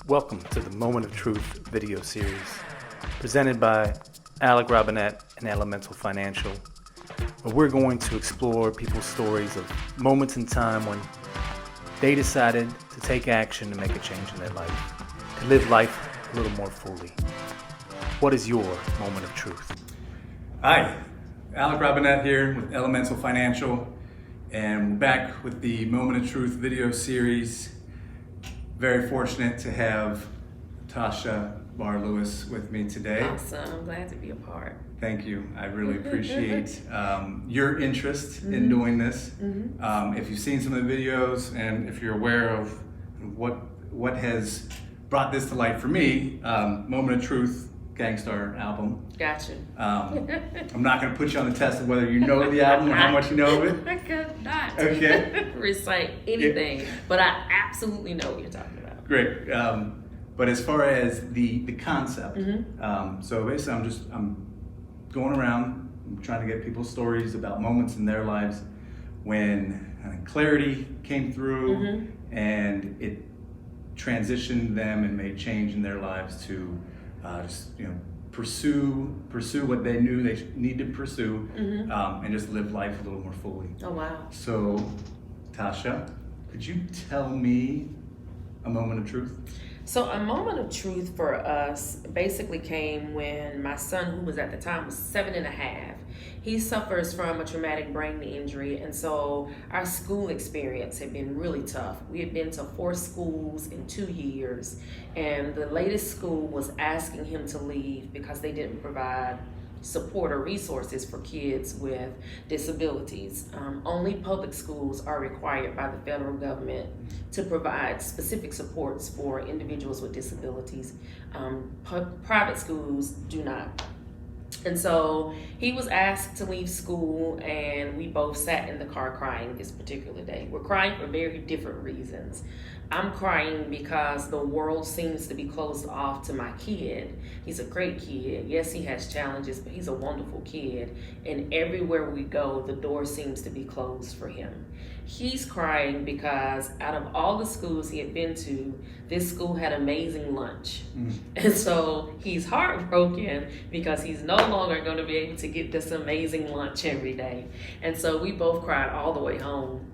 Welcome to the Moment of Truth video series, presented by Alec, Robinette, and Elemental Financial, where we're going to explore people's stories of moments in time when they decided to take action to make a change in their life, to live life a little more fully. What is your moment of truth? Hi, Alec Robinette here with Elemental Financial, and we're back with the Moment of Truth video series. Very fortunate to have Latasha Lewis with me today. Awesome, glad to be a part. Thank you. I really appreciate your interest in doing this. If you've seen some of the videos and if you're aware of what has brought this to light for me, Moment of Truth Gangstar album. Gotcha. I'm not going to put you on the test of whether you know the album or how much you know of it. I could not recite anything, but I absolutely know what you're talking about. Great. But as far as the concept, so basically I'm going around, I'm trying to get people's stories about moments in their lives when clarity came through and it transitioned them and made change in their lives to pursue what they knew they needed to pursue, and just live life a little more fully. Oh wow! So, Tasha, could you tell me a moment of truth? So a moment of truth for us basically came when my son, who was at the time was 7.5, he suffers from a traumatic brain injury, and so our school experience had been really tough. We had been to 4 schools in 2 years, and the latest school was asking him to leave because they didn't provide support or resources for kids with disabilities. Only public schools are required by the federal government to provide specific supports for individuals with disabilities. Private schools do not. And so he was asked to leave school, and we both sat in the car crying this particular day. We're crying for very different reasons. I'm crying because the world seems to be closed off to my kid. He's a great kid. Yes, he has challenges, but he's a wonderful kid. And everywhere we go, the door seems to be closed for him. He's crying because out of all the schools he had been to, this school had amazing lunch. And so he's heartbroken because he's no longer going to be able to get this amazing lunch every day. And so we both cried all the way home.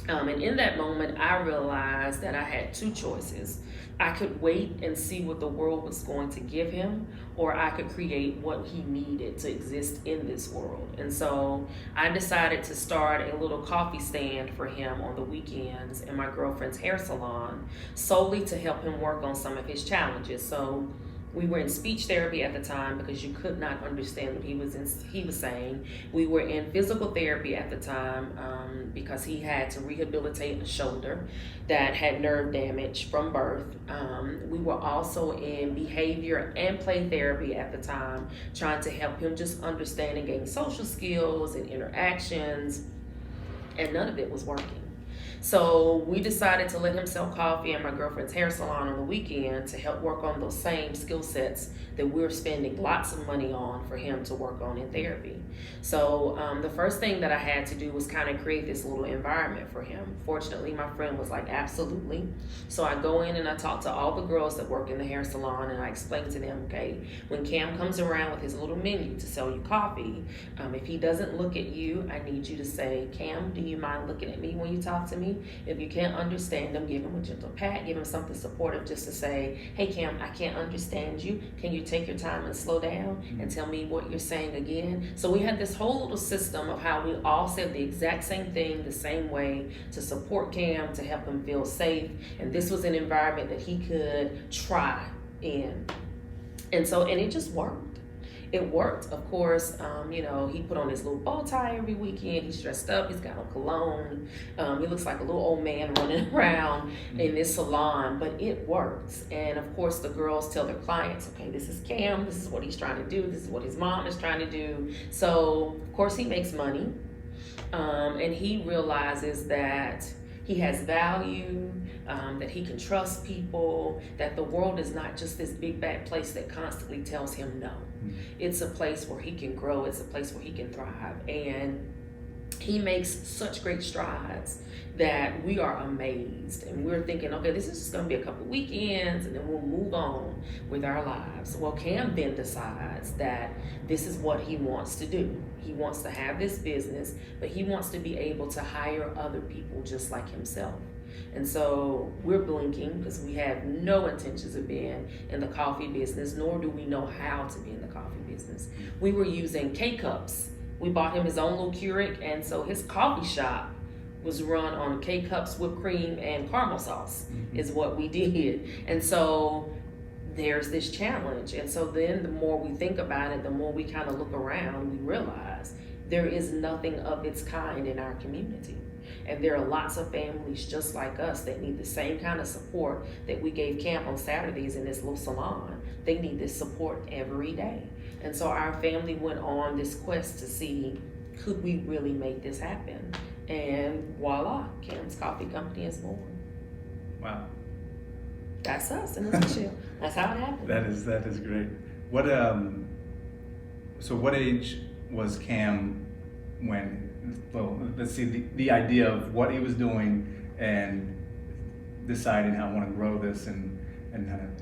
And in that moment, I realized that I had 2 choices. I could wait and see what the world was going to give him, or I could create what he needed to exist in this world. And so I decided to start a little coffee stand for him on the weekends in my girlfriend's hair salon, solely to help him work on some of his challenges. So we were in speech therapy at the time because you could not understand what he was saying. We were in physical therapy at the time because he had to rehabilitate a shoulder that had nerve damage from birth. We were also in behavior and play therapy at the time, trying to help him just understand and gain social skills and interactions, and none of it was working. So we decided to let him sell coffee in my girlfriend's hair salon on the weekend to help work on those same skill sets that we're spending lots of money on for him to work on in therapy. So the first thing that I had to do was kind of create this little environment for him. Fortunately, my friend was like, absolutely. So I go in and I talk to all the girls that work in the hair salon, and I explain to them, okay, when Cam comes around with his little menu to sell you coffee, if he doesn't look at you, I need you to say, Cam, do you mind looking at me when you talk to me? If you can't understand him, give him a gentle pat, give him something supportive just to say, hey Cam, I can't understand you. Can you take your time and slow down and tell me what you're saying again? So we had this whole little system of how we all said the exact same thing the same way to support Cam, to help him feel safe. And this was an environment that he could try in. And it just worked. It worked, of course. He put on his little bow tie every weekend. He's dressed up. He's got on cologne. He looks like a little old man running around in this salon, but it works. And of course, the girls tell their clients, okay, this is Cam. This is what he's trying to do. This is what his mom is trying to do. So, of course, he makes money. And he realizes that he has value, that he can trust people, that the world is not just this big bad place that constantly tells him no. It's a place where he can grow. It's a place where he can thrive. And he makes such great strides that we are amazed, and we're thinking, okay, this is just going to be a couple weekends and then we'll move on with our lives. Well, Cam then decides that this is what he wants to do. He wants to have this business, but he wants to be able to hire other people just like himself. And so we're blinking because we have no intentions of being in the coffee business, nor do we know how to be in the coffee business. We were using K-Cups. We bought him his own little Keurig, and so his coffee shop was run on K-Cups, whipped cream, and caramel sauce is what we did. And so there's this challenge. And so then the more we think about it, the more we kind of look around, we realize there is nothing of its kind in our community. And there are lots of families just like us that need the same kind of support that we gave Cam on Saturdays in this little salon. They need this support every day. And so our family went on this quest to see, could we really make this happen? And voila, Cam's Coffee Company is born. Wow. That's us in a nutshell. That's how it happened. That is great. What so what age was Cam when, well, let's see, the idea of what he was doing and deciding how I want to grow this and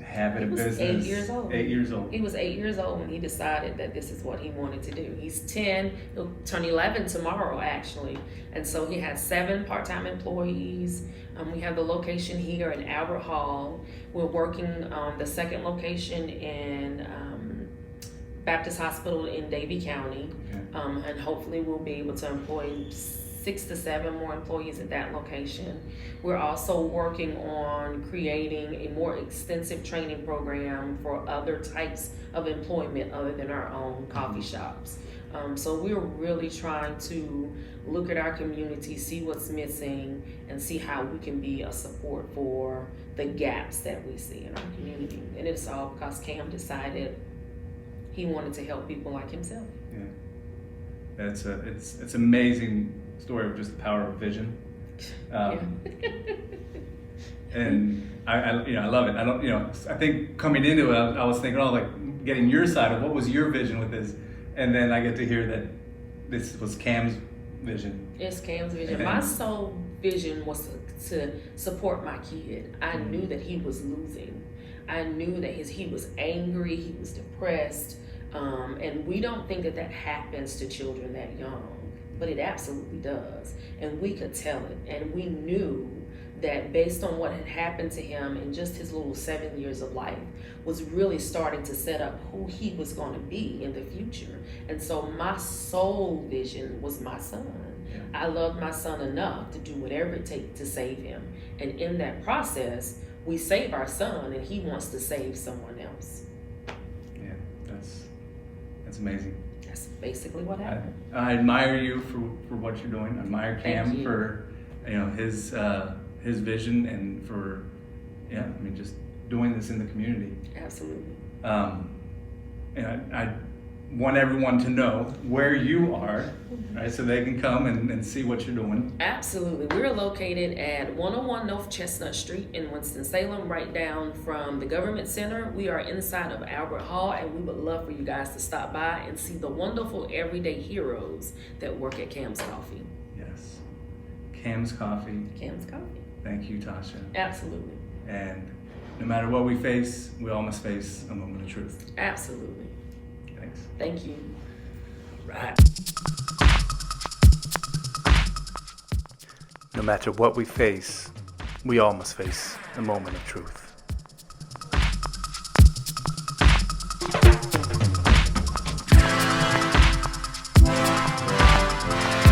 have it a business. 8 years old. 8 years old. He was 8 years old when he decided that this is what he wanted to do. He's 10, he'll turn 11 tomorrow actually. And so he has 7 part-time employees. We have the location here in Albert Hall. We're working on the second location in Baptist Hospital in Davie County. Okay. And hopefully we'll be able to employ 6 to 7 more employees at that location. We're also working on creating a more extensive training program for other types of employment other than our own coffee shops. So we're really trying to look at our community, see what's missing, and see how we can be a support for the gaps that we see in our community. And it's all because Cam decided he wanted to help people like himself. Yeah, it's amazing story of just the power of vision. And I love it. I think coming into it, I was thinking, like getting your side of what was your vision with this, and then I get to hear that this was Cam's vision. It's Cam's vision. My sole vision was to support my kid. I knew that he was losing. I knew that he was angry, he was depressed, and we don't think that happens to children that young, but it absolutely does. And we could tell it, and we knew that based on what had happened to him in just his little 7 years of life was really starting to set up who he was going to be in the future. And so my sole vision was my son. Yeah. I loved my son enough to do whatever it takes to save him. And in that process, we save our son and he wants to save someone else. Yeah, that's amazing. That's basically what happened. I admire you for what you're doing. I admire Cam for his vision and for just doing this in the community. Absolutely. And I want everyone to know where you are, right, so they can come and see what you're doing. Absolutely. We're located at 101 North Chestnut Street in Winston-Salem, right down from the Government Center. We are inside of Albert Hall, and we would love for you guys to stop by and see the wonderful everyday heroes that work at Cam's Coffee. Yes. Cam's Coffee. Cam's Coffee. Thank you, Tasha. Absolutely. And no matter what we face, we all must face a moment of truth. Absolutely. Thanks. Thank you. Right. No matter what we face, we all must face a moment of truth.